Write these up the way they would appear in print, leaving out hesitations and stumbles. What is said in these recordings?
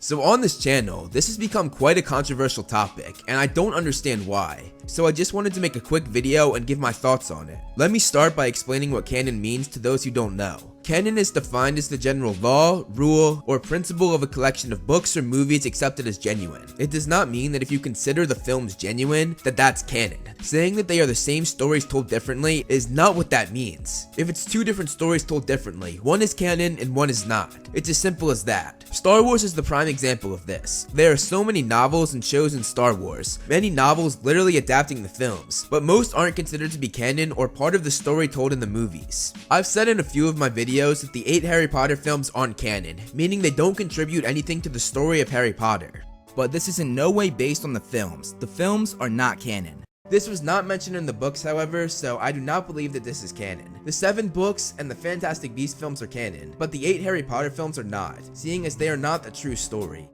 So on this channel, this has become quite a controversial topic, and I don't understand why. So I just wanted to make a quick video and give my thoughts on it. Let me start by explaining what canon means to those who don't know. Canon is defined as the general law, rule, or principle of a collection of books or movies accepted as genuine. It does not mean that if you consider the films genuine, that's canon. Saying that they are the same stories told differently is not what that means. If it's two different stories told differently, one is canon and one is not. It's as simple as that. Star Wars is the prime example of this. There are so many novels and shows in Star Wars, many novels literally adapting the films, but most aren't considered to be canon or part of the story told in the movies. I've said in a few of my videos that the 8 Harry Potter films aren't canon, meaning they don't contribute anything to the story of Harry Potter. But this is in no way based on the films. The films are not canon. This was not mentioned in the books, however, so I do not believe that this is canon. The 7 books and the Fantastic Beasts films are canon, but the 8 Harry Potter films are not, seeing as they are not the true story.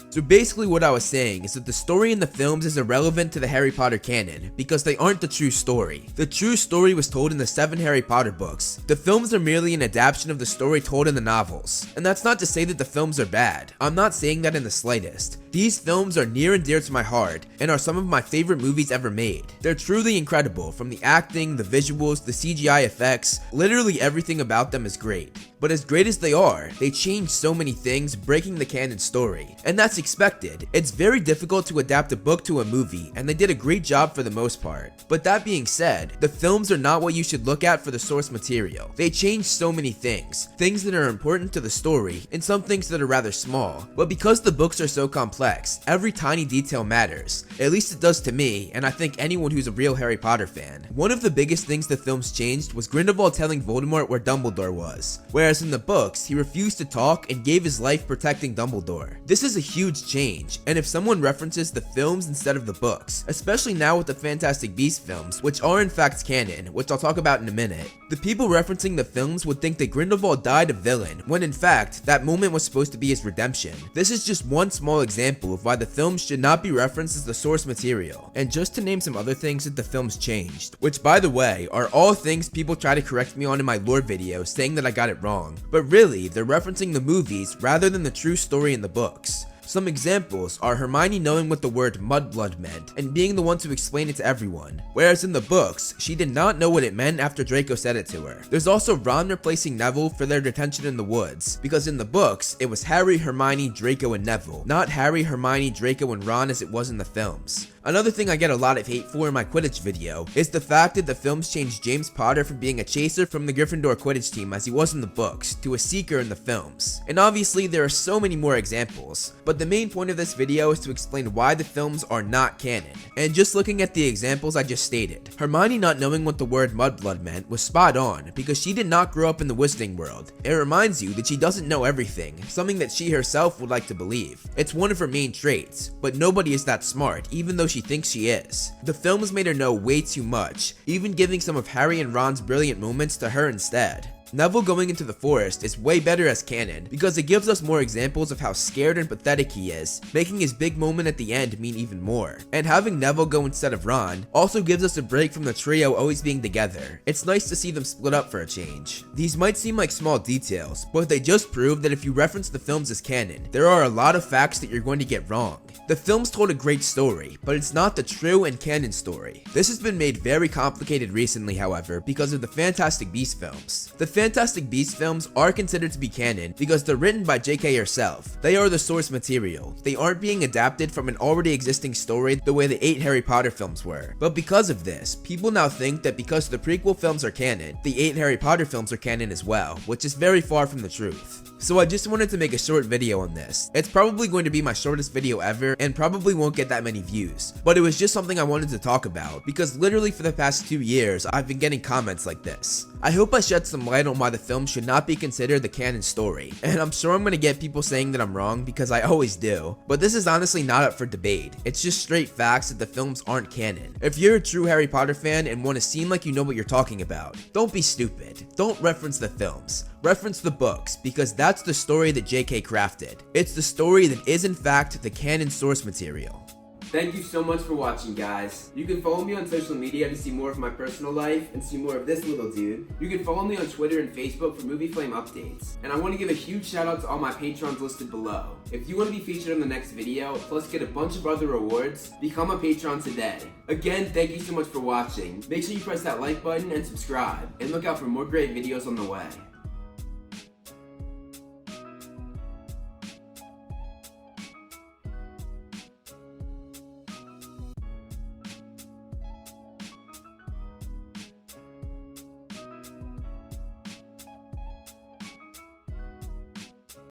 So basically what I was saying is that the story in the films is irrelevant to the Harry Potter canon because they aren't the true story. The true story was told in the 7 Harry Potter books. The films are merely an adaptation of the story told in the novels. And that's not to say that the films are bad. I'm not saying that in the slightest. These films are near and dear to my heart and are some of my favorite movies ever made. They're truly incredible, from the acting, the visuals, the CGI effects, literally everything about them is great. But as great as they are, they change so many things, breaking the canon story. And that's expected. It's very difficult to adapt a book to a movie, and they did a great job for the most part. But that being said, the films are not what you should look at for the source material. They change so many things that are important to the story, and some things that are rather small. But because the books are so complex, every tiny detail matters. At least it does to me, and I think anyone who's a real Harry Potter fan. One of the biggest things the films changed was Grindelwald telling Voldemort where Dumbledore was. Whereas in the books, he refused to talk and gave his life protecting Dumbledore. This is a huge change, and if someone references the films instead of the books, especially now with the Fantastic Beasts films, which are in fact canon, which I'll talk about in a minute, the people referencing the films would think that Grindelwald died a villain, when in fact, that moment was supposed to be his redemption. This is just one small example of why the films should not be referenced as the source material. And just to name some other things that the films changed, which by the way, are all things people try to correct me on in my lore video saying that I got it wrong. But really, they're referencing the movies rather than the true story in the books. Some examples are Hermione knowing what the word mudblood meant and being the one to explain it to everyone, whereas in the books, she did not know what it meant after Draco said it to her. There's also Ron replacing Neville for their detention in the woods, because in the books, it was Harry, Hermione, Draco, and Neville, not Harry, Hermione, Draco, and Ron as it was in the films. Another thing I get a lot of hate for in my Quidditch video is the fact that the films changed James Potter from being a chaser from the Gryffindor Quidditch team as he was in the books to a seeker in the films. And obviously there are so many more examples, but the main point of this video is to explain why the films are not canon. And just looking at the examples I just stated, Hermione not knowing what the word mudblood meant was spot on because she did not grow up in the wizarding world. It reminds you that she doesn't know everything, something that she herself would like to believe. It's one of her main traits, but nobody is that smart, even though she thinks she is. The films made her know way too much, even giving some of Harry and Ron's brilliant moments to her instead. Neville going into the forest is way better as canon because it gives us more examples of how scared and pathetic he is, making his big moment at the end mean even more. And having Neville go instead of Ron also gives us a break from the trio always being together. It's nice to see them split up for a change. These might seem like small details, but they just prove that if you reference the films as canon, there are a lot of facts that you're going to get wrong. The films told a great story, but it's not the true and canon story. This has been made very complicated recently, however, because of the Fantastic Beasts films. The Fantastic Beasts films are considered to be canon because they're written by JK herself. They are the source material. They aren't being adapted from an already existing story the way the 8 Harry Potter films were. But because of this, people now think that because the prequel films are canon, the 8 Harry Potter films are canon as well, which is very far from the truth. So I just wanted to make a short video on this. It's probably going to be my shortest video ever and probably won't get that many views, but it was just something I wanted to talk about because literally for the past 2 years I've been getting comments like this. I hope I shed some light on why the film should not be considered the canon story, and I'm sure I'm gonna get people saying that I'm wrong because I always do, but this is honestly not up for debate. It's just straight facts that the films aren't canon. If you're a true Harry Potter fan and want to seem like you know what you're talking about, don't be stupid. Don't reference the films. Reference the books, because that's the story that JK crafted. It's the story that is in fact the canon source material. Thank you so much for watching, guys. You can follow me on social media to see more of my personal life and see more of this little dude. You can follow me on Twitter and Facebook for Movie Flame updates. And I want to give a huge shout out to all my patrons listed below. If you want to be featured in the next video, plus get a bunch of other rewards, become a patron today. Again, thank you so much for watching. Make sure you press that like button and subscribe, and look out for more great videos on the way.